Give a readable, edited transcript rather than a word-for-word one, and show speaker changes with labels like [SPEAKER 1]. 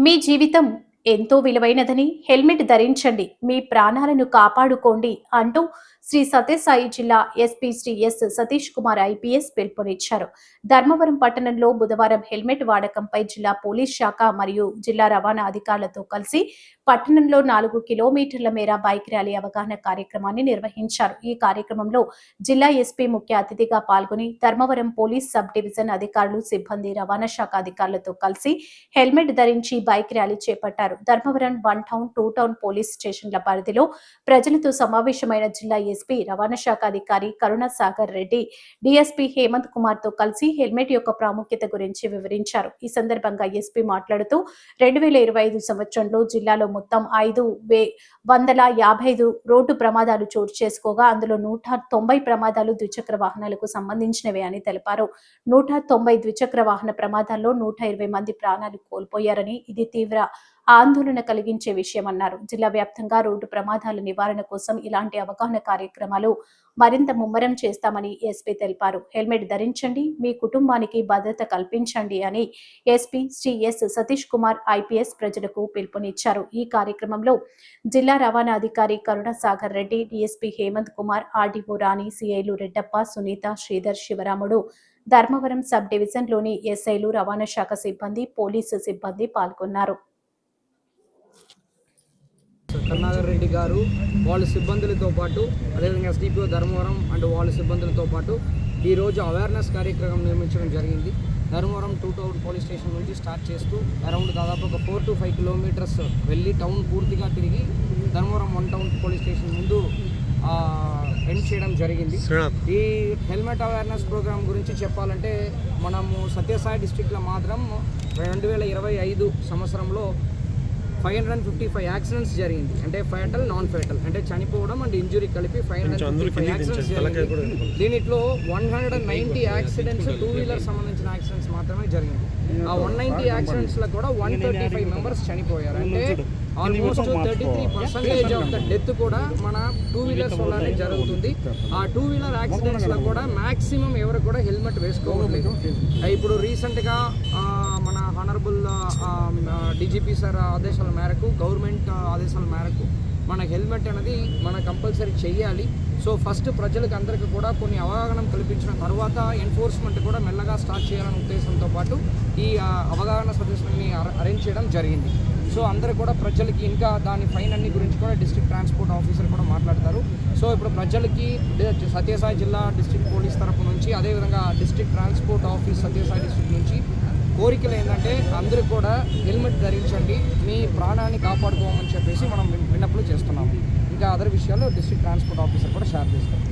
[SPEAKER 1] మీ జీవితం ఎంతో విలువైనదని హెల్మెట్ ధరించండి, మీ ప్రాణాలను కాపాడుకోండి అంటూ శ్రీ సత్యసాయి జిల్లా SP Shri S Satish Kumar IPS పిలుపునిచ్చారు. ధర్మవరం పట్టణంలో బుధవారం హెల్మెట్ వాడకంపై జిల్లా పోలీస్ శాఖ మరియు జిల్లా రవాణా అధికారులతో కలిసి పట్టణంలో 4 కిలోమీటర్ల మేర బైక్ ర్యాలీ అవగాహన కార్యక్రమాన్ని నిర్వహించారు. ఈ కార్యక్రమంలో జిల్లా ఎస్పీ ముఖ్య అతిథిగా పాల్గొని ధర్మవరం పోలీస్ సబ్ డివిజన్ అధికారులు, సిబ్బంది, రవాణా శాఖ అధికారులతో కలిసి హెల్మెట్ ధరించి బైక్ ర్యాలీ చేపట్టారు. ధర్మవరం 1 టౌన్, 2 టౌన్ పోలీస్ స్టేషన్ల పరిధిలో ప్రజలతో సమావేశమైన జిల్లా ఎస్పీ, రవాణా శాఖ అధికారి కరుణాసాగర్ రెడ్డి, డీఎస్పీ హేమంత్ కుమార్ తో కలిసి హెల్మెట్ యొక్క ప్రాముఖ్యత గురించి వివరించారు. ఈ సందర్భంగా ఎస్పీ మాట్లాడుతూ 2025 సంవత్సరంలో జిల్లాలో మొత్తం 5,155 రోడ్డు ప్రమాదాలు చోటు చేసుకోగా అందులో 190 ప్రమాదాలు ద్విచక్ర వాహనాలకు సంబంధించినవే అని తెలిపారు. 190 ద్విచక్ర వాహన ప్రమాదాల్లో 120 మంది ప్రాణాలు కోల్పోయారని, ఇది తీవ్ర ఆందోళన కలిగించే విషయమన్నారు. జిల్లా వ్యాప్తంగా రోడ్డు ప్రమాదాల నివారణ కోసం ఇలాంటి అవగాహన కార్యక్రమాలు మరింత ముమ్మరం చేస్తామని ఎస్పీ తెలిపారు. హెల్మెట్ ధరించండి, మీ కుటుంబానికి భద్రత కల్పించండి అని SP Shri S Satish Kumar IPS ప్రజలకు పిలుపునిచ్చారు. ఈ కార్యక్రమంలో జిల్లా రవాణా అధికారి కరుణాసాగర్ రెడ్డి, డీఎస్పీ హేమంత్ కుమార్, ఆర్డీఓ రాణి, సిఐలు రెడ్డప్ప, సునీత, శ్రీధర్, శివరాముడు, ధర్మవరం సబ్ డివిజన్లోని ఎస్ఐలు, రవాణా శాఖ సిబ్బంది, పోలీసు సిబ్బంది పాల్గొన్నారు.
[SPEAKER 2] కరుణాకర్ రెడ్డి గారు వాళ్ళ సిబ్బందులతో పాటు, అదేవిధంగా ఎస్డిపిఓ ధర్మవరం అండ్ వాళ్ళ సిబ్బందులతో పాటు ఈరోజు అవేర్నెస్ కార్యక్రమం నిర్మించడం జరిగింది. ధర్మవరం 2 టౌన్ పోలీస్ స్టేషన్ నుంచి స్టార్ట్ చేస్తూ అరౌండ్ దాదాపు ఒక 4 to 5 కిలోమీటర్స్ వెళ్ళి టౌన్ పూర్తిగా తిరిగి ధర్మవరం 1 టౌన్ పోలీస్ స్టేషన్ ముందు ఎండ్ చేయడం జరిగింది. ఈ హెల్మెట్ అవేర్నెస్ ప్రోగ్రామ్ గురించి చెప్పాలంటే మనము సత్యసాయి డిస్ట్రిక్ట్లో మాత్రం 2025 సంవత్సరంలో 555 యాక్సిడెంట్స్ జరిగింది. అంటే ఫైటల్, నాన్ ఫైటల్, అంటే చనిపోవడం అండ్ ఇంజురీ కలిపి 555 యాక్సిడెంట్స్ జరిగింది. దీనిట్లో 190 యాక్సిడెంట్స్ 2 వీలర్ సంబంధించిన యాక్సిడెంట్స్ మాత్రమే జరిగింది. ఆ 190 యాక్సిడెంట్స్లో కూడా 135 మెంబర్స్ చనిపోయారు. అంటే ఆల్మోస్ట్ 33% ఆఫ్ ద డెత్ కూడా మన 2 వీలర్స్ వల్లనే జరుగుతుంది. ఆ 2 వీలర్ యాక్సిడెంట్స్లో కూడా మ్యాక్సిమం ఎవరు కూడా హెల్మెట్ వేసుకోవట్లేదు. ఇప్పుడు రీసెంట్గా మన హానరబుల్ డీజీపీ సార్ ఆదేశాల మేరకు, గవర్నమెంట్ ఆదేశాల మేరకు మన హెల్మెట్ అనేది మన కంపల్సరీ చెయ్యాలి. సో ఫస్ట్ ప్రజలకు అందరికీ కూడా కొన్ని అవగాహన కల్పించిన తర్వాత ఎన్ఫోర్స్మెంట్ కూడా మెల్లగా స్టార్ట్ చేయాలనే ఉద్దేశంతో పాటు ఈ అవగాహన సదస్సుని అరేంజ్ చేయడం జరిగింది. సో అందరూ కూడా ప్రజలకి ఇంకా దాని ఫైన్ అన్ని గురించి కూడా డిస్ట్రిక్ట్ ట్రాన్స్పోర్ట్ ఆఫీసర్ కూడా మాట్లాడతారు. సో ఇప్పుడు ప్రజలకి సత్యసాయి జిల్లా డిస్ట్రిక్ట్ పోలీస్ తరఫు నుంచి, అదేవిధంగా district transport office Sathya Sai district నుంచి కోరికలు ఏంటంటే అందరూ కూడా హెల్మెట్ ధరించండి, మీ ప్రాణాన్ని కాపాడుకోమని చెప్పేసి మనం విన్నప్పుడు చేస్తున్నాము. ఇంకా అదర్ విషయాలు డిస్ట్రిక్ట్ ట్రాన్స్పోర్ట్ ఆఫీసర్ కూడా షేర్ చేస్తారు.